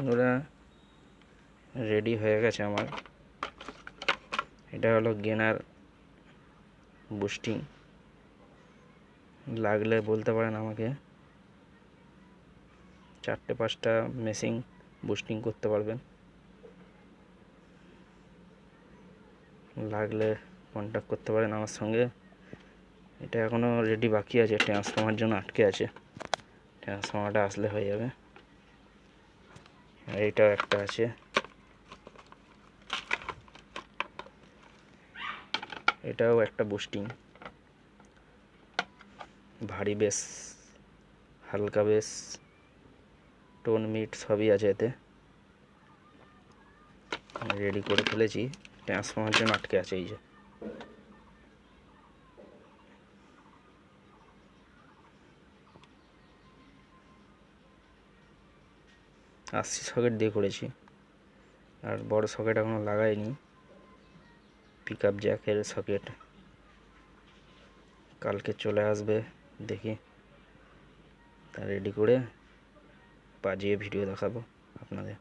বন্ধুরা রেডি হয়ে গেছে আমার। এটা হলো গেনার বুস্টিং। লাগলে বলতে পারেন আমাকে, 4-5টা মেশিন বুস্টিং করতে পারবেন। লাগলে কন্ট্যাক্ট করতে পারেন আমার সঙ্গে। এটা এখনো রেডি বাকি আছে, ট্রান্সফর্মার জন্য আটকে আছে। ট্রান্সফর্মারটা আসলে হয়ে যাবে। এইটাও একটা আছে। এটাও একটা বুস্টিং, ভারী বেস, হালকা বেস, টোন মিট সবই আছে এতে। রেডি করে ফেলেছি, ট্রান্সফর্মার জন্য আটকে আছে। এই যে আশি সকেট দিয়ে করেছি, আর বড় সকেট এখনো লাগাইনি। পিক আপ জ্যাকের সকেট কালকে চলে আসবে, দেখি তা রেডি করে বাজিয়ে ভিডিও দেখাবো আপনাদের।